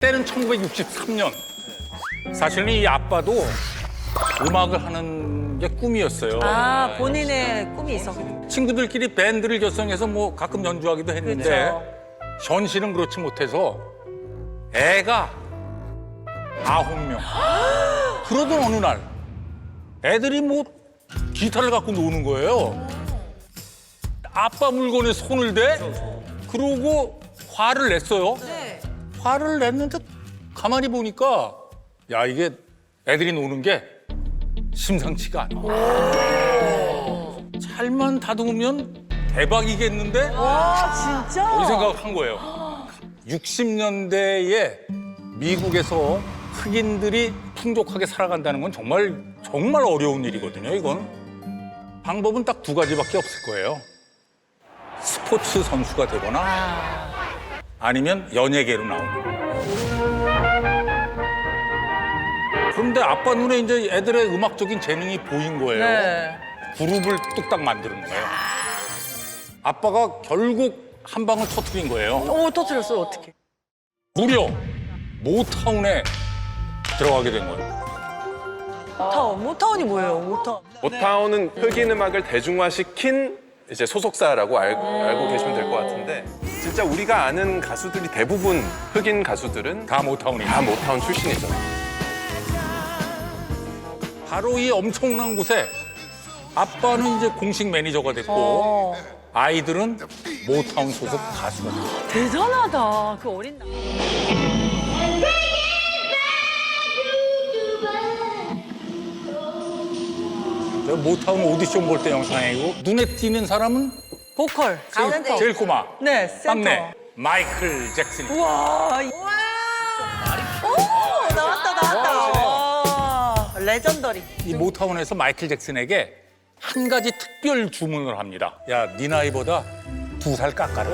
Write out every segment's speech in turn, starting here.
때는 1963년. 사실은 이 아빠도 음악을 하는 게 꿈이었어요. 아, 본인의 꿈이 있었고. 친구들끼리 밴드를 결성해서 뭐 가끔 연주하기도 했는데 그렇죠. 현실은 그렇지 못해서 애가 9명. 그러던 어느 날 애들이 뭐 기타를 갖고 노는 거예요. 아빠 물건에 손을 대? 그러고 화를 냈어요. 화를 냈는데 가만히 보니까 야, 이게 애들이 노는 게 심상치가 않아. 잘만 다듬으면 대박이겠는데? 와, 진짜? 이 생각을 한 거예요. 60년대에 미국에서 흑인들이 풍족하게 살아간다는 건 정말 어려운 일이거든요, 이건. 방법은 딱 두 가지밖에 없을 거예요. 스포츠 선수가 되거나 아니면 연예계로 나오는 거예요. 그런데 아빠 눈에 이제 애들의 음악적인 재능이 보인 거예요. 네. 그룹을 뚝딱 만드는 거예요. 아빠가 결국 한 방을 터뜨린 거예요. 오, 터뜨렸어요, 어떻게? 무려 모타운에 들어가게 된 거예요. 모타운이 뭐예요, 모타운? 모타운은 흑인 음악을 대중화시킨 이제 소속사라고 알고 계시면 될 것 같은데, 진짜 우리가 아는 가수들이 대부분 흑인 가수들은 다 모타운이에요. 다 모타운 출신이죠. 바로 이 엄청난 곳에 아빠는 이제 공식 매니저가 됐고 아이들은 모타운 소속 가수가 됐어요. 대단하다, 그 어린 나이. 저 모타운 오디션 볼 때 영상이고 눈에 띄는 사람은 보컬, 센터. 제일 꼬마, 네, 센터. 막내 마이클 잭슨. 우와. 오, 나왔다. 와, 레전더리. 이 모타운에서 마이클 잭슨에게 한 가지 특별 주문을 합니다. 야, 네 나이보다 2살 깎아라.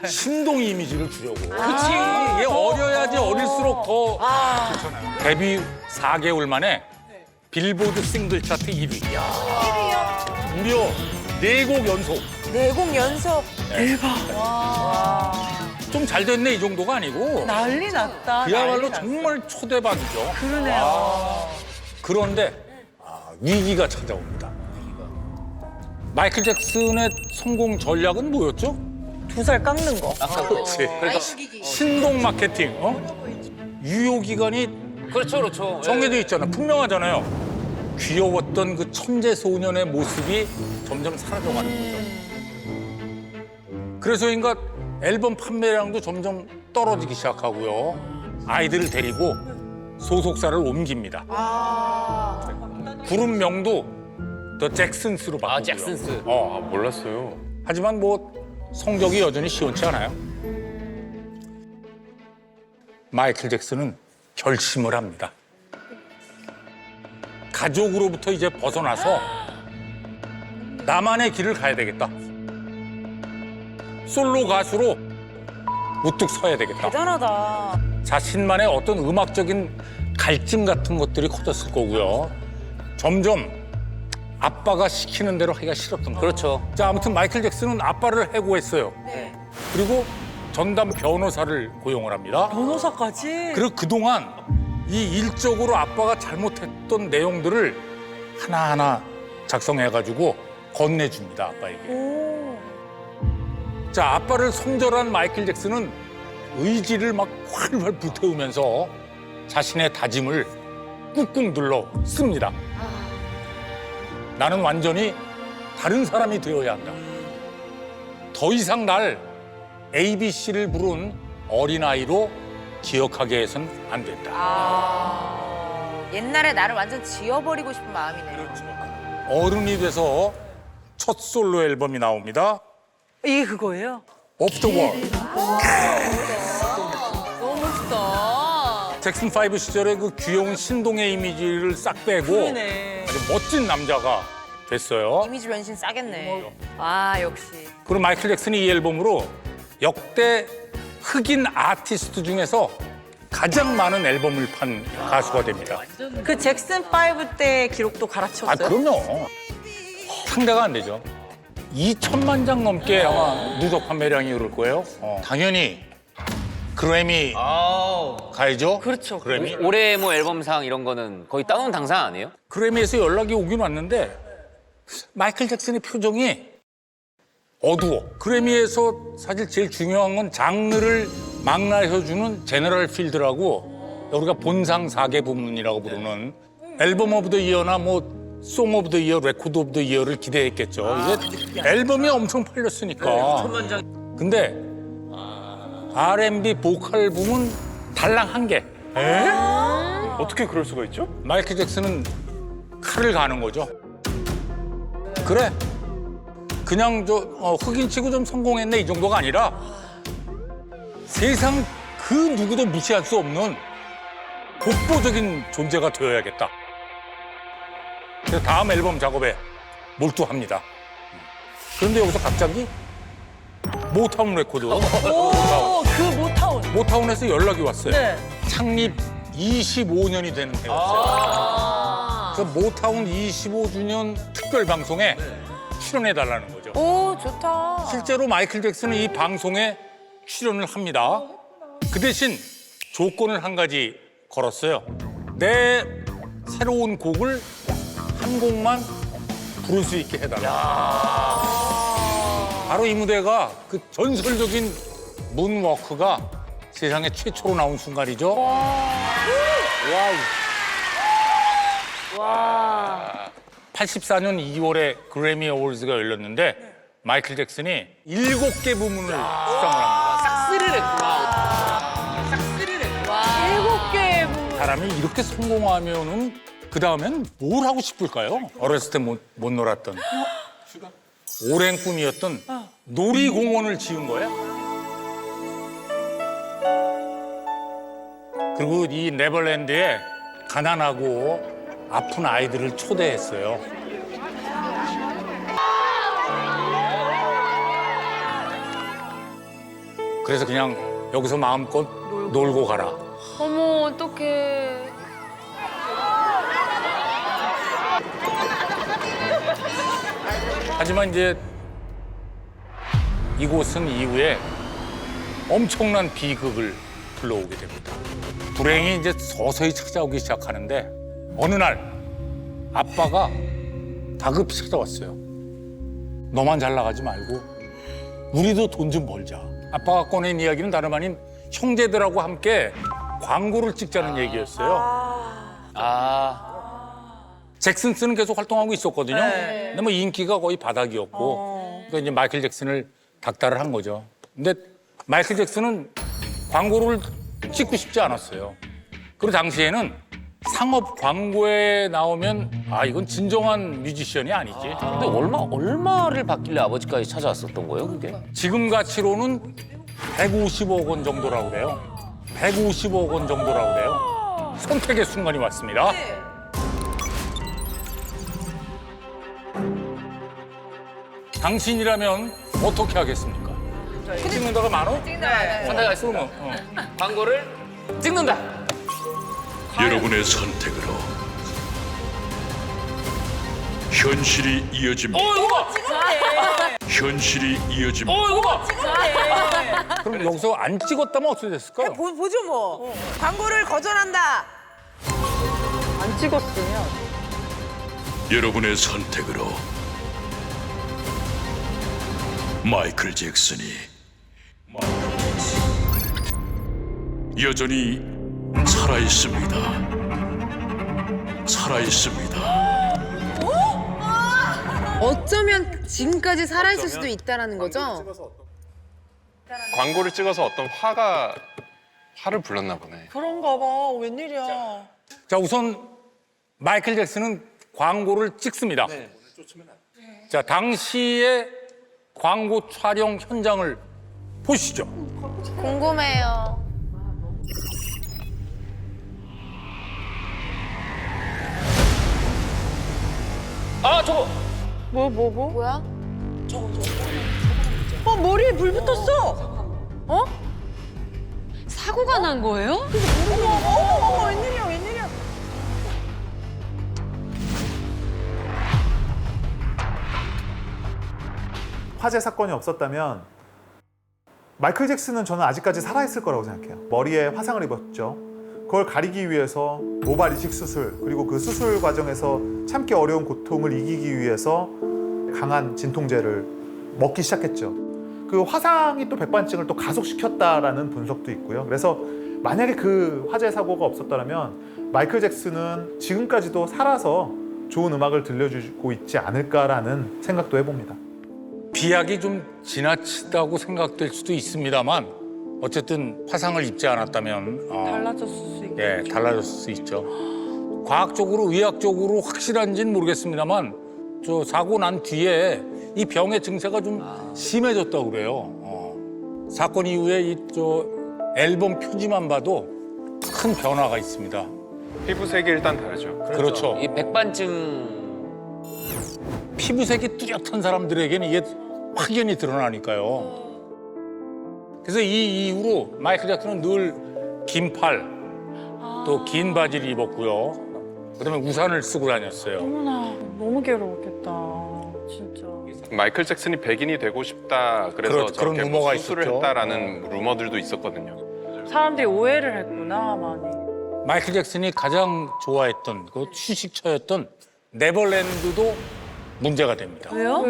신동 이미지를 주려고. 그렇지. 이게 어려야지 어릴수록 더 좋잖아요. 데뷔 4개월 만에 빌보드 싱글 차트 1위. 무려 4곡 연속. 4곡 연속. 좀 잘 됐네 이 정도가 아니고 난리 났다. 그야말로 난리 났어. 정말 초대박이죠. 그러네요. 그런데 위기가 찾아옵니다. 마이클 잭슨의 성공 전략은 뭐였죠? 2살 깎는 거. 그렇지. 그러니까 신동 마케팅, 유효 기간이 그렇죠. 정해져 있잖아. 분명하잖아요. 귀여웠던 그 천재 소년의 모습이 점점 사라져가는 거죠. 그래서인가 앨범 판매량도 점점 떨어지기 시작하고요. 아이들을 데리고 소속사를 옮깁니다. 그룹명도 더 잭슨스로 바꾸고요. 잭슨스. 몰랐어요. 하지만 뭐 성적이 여전히 시원치 않아요. 마이클 잭슨은 결심을 합니다. 가족으로부터 이제 벗어나서 나만의 길을 가야 되겠다. 솔로 가수로 우뚝 서야 되겠다. 대단하다. 자신만의 어떤 음악적인 갈증 같은 것들이 커졌을 거고요. 점점 아빠가 시키는 대로 하기가 싫었던 거예요. 그렇죠. 자, 아무튼 마이클 잭슨은 아빠를 해고했어요. 그리고 전담 변호사를 고용을 합니다. 변호사까지? 그리고 그동안 이 일적으로 아빠가 잘못했던 내용들을 하나하나 작성해가지고 건네줍니다, 아빠에게. 오. 자, 아빠를 손절한 마이클 잭슨은 의지를 막 활활 불태우면서 자신의 다짐을 꾹꾹 눌러 씁니다. 나는 완전히 다른 사람이 되어야 한다. 더 이상 날 ABC를 부른 어린아이로 기억하게 해선 안 된다. 옛날에 나를 완전 지워버리고 싶은 마음이네. 그렇죠. 어른이 돼서 첫 솔로 앨범이 나옵니다. 이게 그거예요? Off the Wall. 너무 멋있다. 잭슨 5 시절의 그 귀여운 신동의 이미지를 싹 빼고 그러네. 아주 멋진 남자가 됐어요. 이미지 변신 싸겠네. 와, 역시. 그리고 마이클 잭슨이 이 앨범으로 역대 흑인 아티스트 중에서 가장 많은 앨범을 판 가수가 됩니다. 그 잭슨 5 때 기록도 갈아치웠어요? 그럼요. 상대가 안 되죠. 2천만 장 넘게 아마 누적 판매량이 오를 거예요. 당연히 그래미 가야죠. 그렇죠. 그래미. 올해 뭐 앨범상 이런 거는 거의 따놓은 당상 아니에요? 그래미에서 연락이 오긴 왔는데 마이클 잭슨의 표정이 어두워. 그래미에서 사실 제일 중요한 건 장르를 망라해주는 제너럴 필드라고 우리가 본상 4개 부문이라고 부르는 앨범 오브 더 이어나 뭐 송 오브 더 이어, 레코드 오브 더 이어를 기대했겠죠. 이게 앨범이 엄청 팔렸으니까. 근데 R&B 보컬 부문 달랑 1개. 어떻게 그럴 수가 있죠? 마이클 잭슨은 칼을 가는 거죠. 그래. 그냥 흑인 치고 좀 성공했네 이 정도가 아니라 세상 그 누구도 무시할 수 없는 독보적인 존재가 되어야겠다. 그래서 다음 앨범 작업에 몰두합니다. 그런데 여기서 갑자기 모타운 레코드. 그 모타운. 모타운에서 연락이 왔어요. 네. 창립 25년이 되는 해였어요. 그래서 모타운 25주년 특별 방송에 출연해달라는 거죠. 오, 좋다. 실제로 마이클 잭슨은 이 방송에 출연을 합니다. 그 대신 조건을 한 가지 걸었어요. 내 새로운 곡을 한 곡만 부를 수 있게 해달라. 바로 이 무대가 그 전설적인 문워크가 세상에 최초로 나온 순간이죠. 와. 84년 2월에 그래미 어워즈가 열렸는데 마이클 잭슨이 7개 부문을 수상을 합니다. 싹쓸이를 했구나. 싹쓸이를 했구나. 7개. 사람이 이렇게 성공하면은 그 다음엔 뭘 하고 싶을까요? 어렸을 때 못 놀았던 오랜 꿈이었던 놀이공원을 지은 거야. 그리고 이 네버랜드에 가난하고 아픈 아이들을 초대했어요. 그래서 그냥 여기서 마음껏 놀고 가라. 어머, 어떡해. 하지만 이제 이곳은 이후에 엄청난 비극을 불러오게 됩니다. 불행이 이제 서서히 찾아오기 시작하는데 어느 날 아빠가 다급히 찾아왔어요. 너만 잘 나가지 말고 우리도 돈 좀 벌자. 아빠가 꺼낸 이야기는 다름 아닌 형제들하고 함께 광고를 찍자는 얘기였어요. 잭슨스는 계속 활동하고 있었거든요. 근데 뭐 인기가 거의 바닥이었고 그러니까 이제 마이클 잭슨을 닥달을 한 거죠. 근데 마이클 잭슨은 광고를 찍고 싶지 않았어요. 그리고 당시에는 상업 광고에 나오면 이건 진정한 뮤지션이 아니지. 근데 얼마를 받길래 아버지까지 찾아왔었던 거예요, 그게? 지금 가치로는 150억 원 정도라고 그래요. 150억 원 정도라고 그래요. 선택의 순간이 왔습니다. 당신이라면 어떻게 하겠습니까? 찍는다가 많어? 선택하겠습니다. 그러면 광고를 찍는다. 여러분의 선택으로 현실이 이어집니다. 이거 봐! 현실이 이어집니다. 이거 봐! 그럼 여기서 안 찍었다면 어떻게 됐을까요? 보죠 뭐. 광고를 거절한다. 안 찍었으면. 여러분의 선택으로 마이클 잭슨이 여전히 살아 있습니다. 살아 있습니다. 어쩌면 지금까지 살아있을 수도 있다는 거죠? 광고를 찍어서 어떤 화를 불렀나 보네. 그런가 봐. 웬일이야. 자, 우선 마이클 잭슨은 광고를 찍습니다. 자, 당시의 광고 촬영 현장을 보시죠. 궁금해요. 저거! 뭐야? 머리에 불 붙었어. 어? 사고가 난 거예요? 어머, 웬일이야, 웬일이야. 화재 사건이 없었다면 마이클 잭슨은 저는 아직까지 살아있을 거라고 생각해요. 머리에 화상을 입었죠. 그걸 가리기 위해서 모발 이식 수술, 그리고 그 수술 과정에서 참기 어려운 고통을 이기기 위해서 강한 진통제를 먹기 시작했죠. 그 화상이 또 백반증을 또 가속시켰다라는 분석도 있고요. 그래서 만약에 그 화재 사고가 없었다면 마이클 잭슨은 지금까지도 살아서 좋은 음악을 들려주고 있지 않을까라는 생각도 해봅니다. 비약이 좀 지나치다고 생각될 수도 있습니다만 어쨌든 화상을 입지 않았다면 달라졌을 수 있고. 예, 달라졌을 수 있죠. 과학적으로, 의학적으로 확실한지는 모르겠습니다만 저 사고 난 뒤에 이 병의 증세가 좀 심해졌다고 그래요. 사건 이후에 이 저 앨범 표지만 봐도 큰 변화가 있습니다. 피부색이 일단 다르죠. 그렇죠. 이 백반증 피부색이 뚜렷한 사람들에게는 이게 확연히 드러나니까요. 그래서 이 이후로 마이클 잭슨은 늘 긴 팔, 또 긴 바지를 입었고요. 그다음에 우산을 쓰고 다녔어요. 어머나, 너무 괴로웠겠다. 진짜. 마이클 잭슨이 백인이 되고 싶다. 그래서 그런 저렇게 루머가 수술을 있었죠. 했다라는 루머들도 있었거든요. 사람들이 오해를 했구나, 많이. 마이클 잭슨이 가장 좋아했던 그 휴식처였던 네버랜드도 문제가 됩니다. 왜요?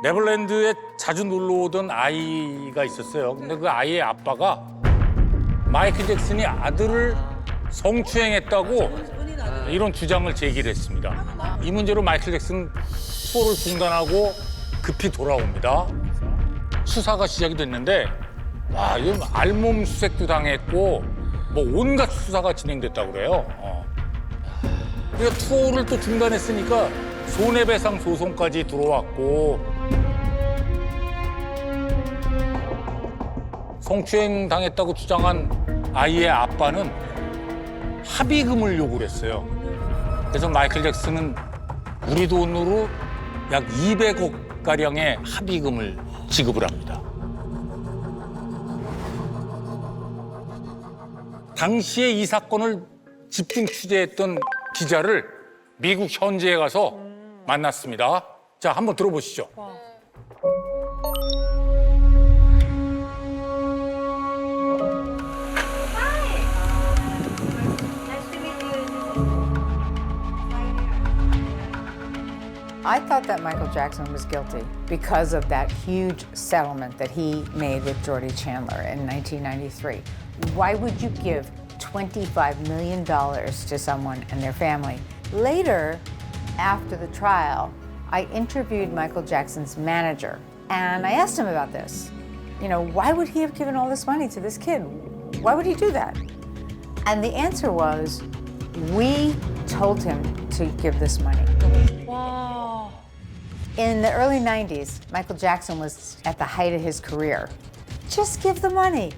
네버랜드에 자주 놀러 오던 아이가 있었어요. 근데 그 아이의 아빠가 마이클 잭슨이 아들을 성추행했다고 이런 주장을 제기를 했습니다. 이 문제로 마이클 잭슨 투어를 중단하고 급히 돌아옵니다. 수사가 시작이 됐는데 와, 이건 알몸 수색도 당했고 뭐 온갖 수사가 진행됐다고 그래요. 그러니까 투어를 또 중단했으니까 손해배상 소송까지 들어왔고 성추행 당했다고 주장한 아이의 아빠는 합의금을 요구를 했어요. 그래서 마이클 잭슨은 우리 돈으로 약 200억 가량의 합의금을 지급을 합니다. 당시에 이 사건을 집중 취재했던 기자를 미국 현지에 가서 만났습니다. 자, 한번 들어보시죠. I thought that Michael Jackson was guilty because of that huge settlement that he made with Jordy Chandler in 1993. Why would you give $25 million to someone and their family? Later, after the trial, I interviewed Michael Jackson's manager and I asked him about this. You know, why would he have given all this money to this kid? Why would he do that? And the answer was, we told him to give this money. 와. In the early 90s, Michael Jackson was at the height of his career. Just give the money,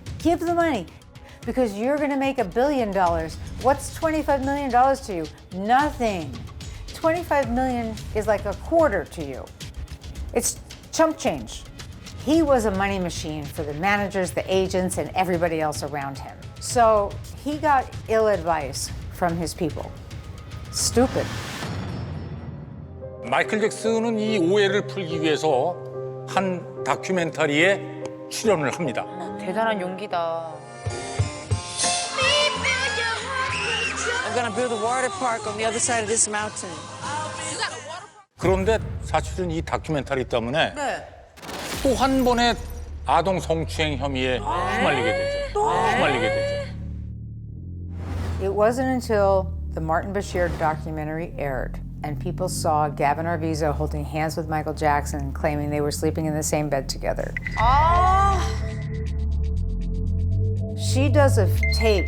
because you're gonna make $1 billion. What's $25 million to you? Nothing. 25 million is like a quarter to you. It's chump change. He was a money machine for the managers, the agents, and everybody else around him. So he got ill advice from his people. Stupid. 마이클 잭슨은 이 오해를 풀기 위해서 한 다큐멘터리에 출연을 합니다. 대단한 용기다. I'm gonna build a water park on the other side of this mountain. 그런데 사실은 이 다큐멘터리 때문에 또 한 번의 아동 성추행 혐의에 휘말리게 되죠. It wasn't until the Martin Bashir documentary aired and people saw Gavin Arvizo holding hands with Michael Jackson, claiming they were sleeping in the same bed together. She does a tape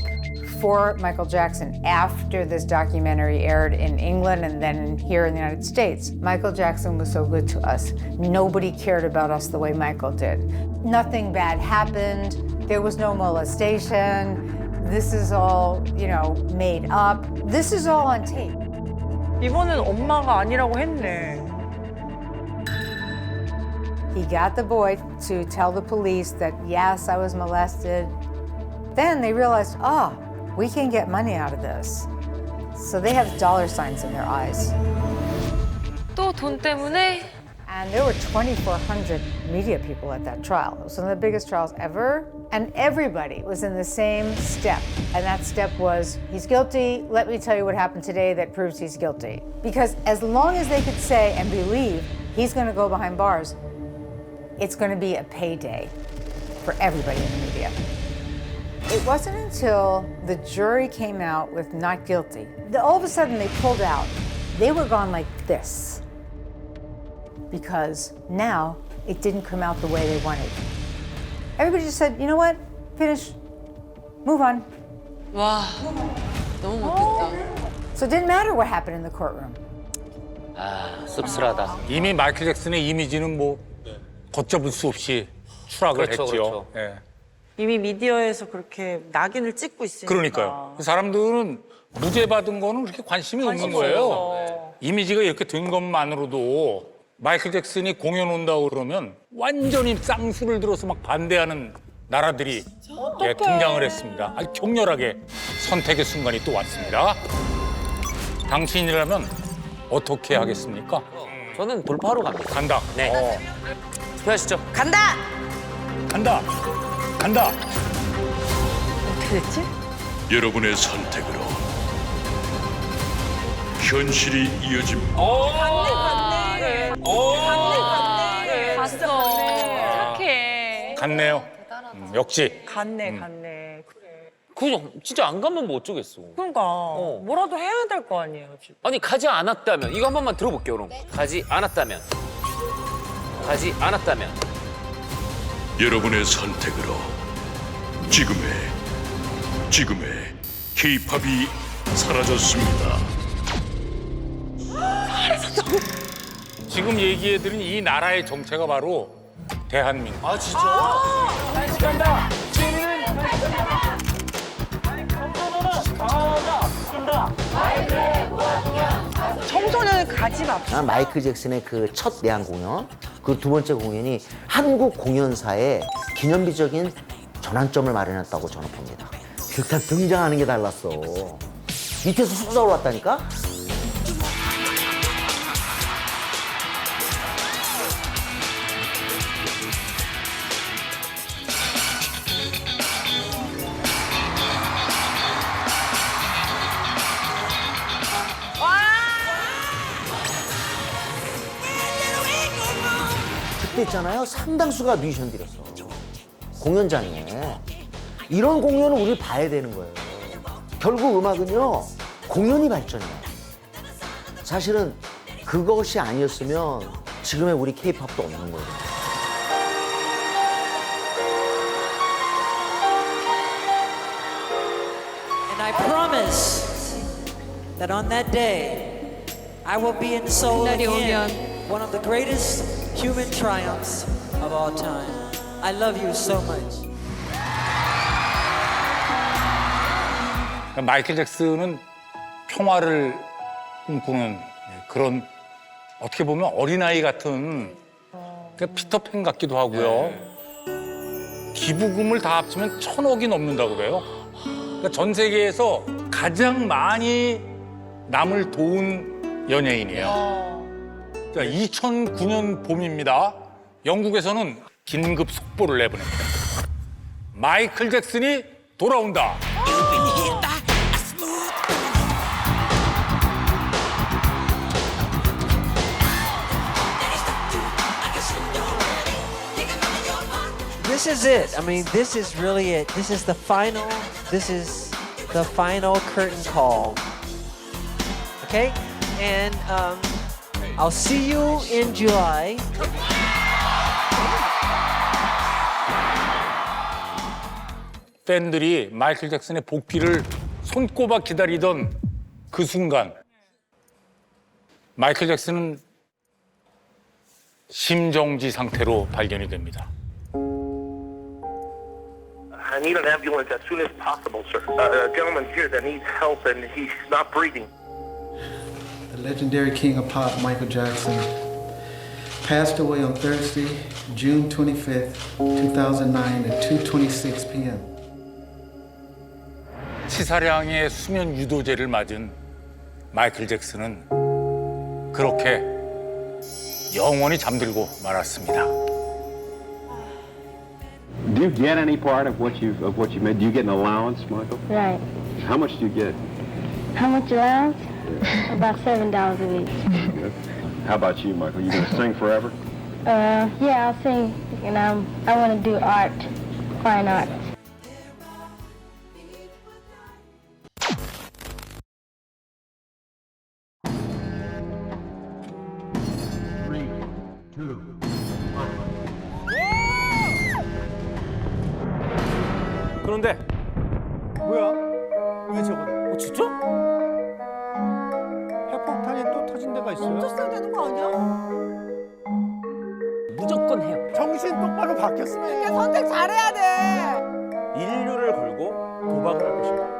for Michael Jackson after this documentary aired in England and then here in the United States. Michael Jackson was so good to us. Nobody cared about us the way Michael did. Nothing bad happened. There was no molestation. This is all, made up. This is all on tape. 이번엔 엄마가 아니라고 했네. He got the boy to tell the police that, yes, I was molested. Then they realized, we can get money out of this. So they have dollar signs in their eyes. 또 돈 때문에? And there were 2,400 media people at that trial. It was one of the biggest trials ever. And everybody was in the same step. And that step was, he's guilty. Let me tell you what happened today that proves he's guilty. Because as long as they could say and believe he's going to go behind bars, it's going to be a payday for everybody in the media. It wasn't until the jury came out with not guilty that all of a sudden they pulled out. They were gone like this. Because now it didn't come out the way they wanted. Everybody just said, you know what? Finish. Move on. 와, 너무 못했다. So it didn't matter what happened in the courtroom. 아, 씁쓸하다. 이미 마이클 잭슨의 이미지는 뭐 걷잡을 수 없이 추락을 그렇죠, 했죠. 그렇죠. 예. 이미 미디어에서 그렇게 낙인을 찍고 있으니까. 그러니까요. 사람들은 무죄 받은 거는 그렇게 관심이 없는 거예요. 이미지가 이렇게 된 것만으로도 마이클 잭슨이 공연 온다고 그러면 완전히 쌍수를 들어서 막 반대하는 나라들이 예, 등장을 했습니다. 아주 격렬하게 선택의 순간이 또 왔습니다. 당신이라면 어떻게 하겠습니까? 저는 돌파로 갑니다. 간다. 네. 투표하시죠. 간다! 간다. 간다. 어떻게 됐지? 여러분의 선택으로 현실이 이어집니다. 갔어. 착해. 갔네요. 역시. 갔네. 그냥 진짜 안 가면 뭐 어쩌겠어. 그러니까 뭐라도 해야 될 거 아니에요, 지금. 아니 가지 않았다면 이거 한 번만 들어볼게요. 그럼 가지 않았다면 여러분의 선택으로 지금의 K-팝이 사라졌습니다. 지금 얘기해드린 이 나라의 정체가 바로 대한민국. 아 진짜? 청소년을 가지 맙시다. 난 마이클 잭슨의 그 첫 내한 공연, 그 두 번째 공연이 한국 공연사에 기념비적인 전환점을 마련했다고 저는 봅니다. 일단 등장하는 게 달랐어. 밑에서 솟아 올랐다니까? 그때 있잖아요. 상당수가 뮤지션들이었어. 공연장에. 이런 공연을 우리 봐야 되는 거예요. 결국 음악은요, 공연이 발전이야. 사실은 그것이 아니었으면 지금의 우리 K-팝도 없는 거예요. And I promise that on that day, I will be in Seoul 그날이 again, 오면. one of the greatest human triumphs of all time. I love you so much. 마이클 잭슨은 평화를 꿈꾸는 그런 어떻게 보면 어린아이 같은 피터팬 같기도 하고요. 기부금을 다 합치면 1,000억이 넘는다고 그래요. 그러니까 전 세계에서 가장 많이 남을 도운 연예인이에요. 자, 2009년 봄입니다. 영국에서는 긴급 속보를 내보냅니다. 마이클 잭슨이 돌아온다. This is it. I mean, this is really it. This is the final curtain call. Okay? And I'll see you in July. 팬들이 마이클 잭슨의 복귀를 손꼽아 기다리던 그 순간 마이클 잭슨은 심정지 상태로 발견이 됩니다. I need an ambulance as soon as possible, sir. A gentleman here that needs help and he's not breathing. The legendary king of pop, Michael Jackson, passed away on Thursday, June 25th, 2009 at 2:26 p.m. 치사량의 수면 유도제를 맞은 마이클 잭슨은 그렇게 영원히 잠들고 말았습니다. Do you get any part of what you made? Do you get an allowance, Michael? Right. How much do you get? How much allowance? About $7 a week. How about you, Michael? You gonna sing forever? Yeah, I'll sing, and I want to do art, fine art. 그런데 뭐야? 왜 저거래? 진짜? 핵폭탄이 또 터진 데가 있어요? 멈췄어야 되는 거 아니야? 무조건 해요. 정신 똑바로 바뀌었으면 선택 잘해야 돼. 인류를 걸고 도박을 할 것인가?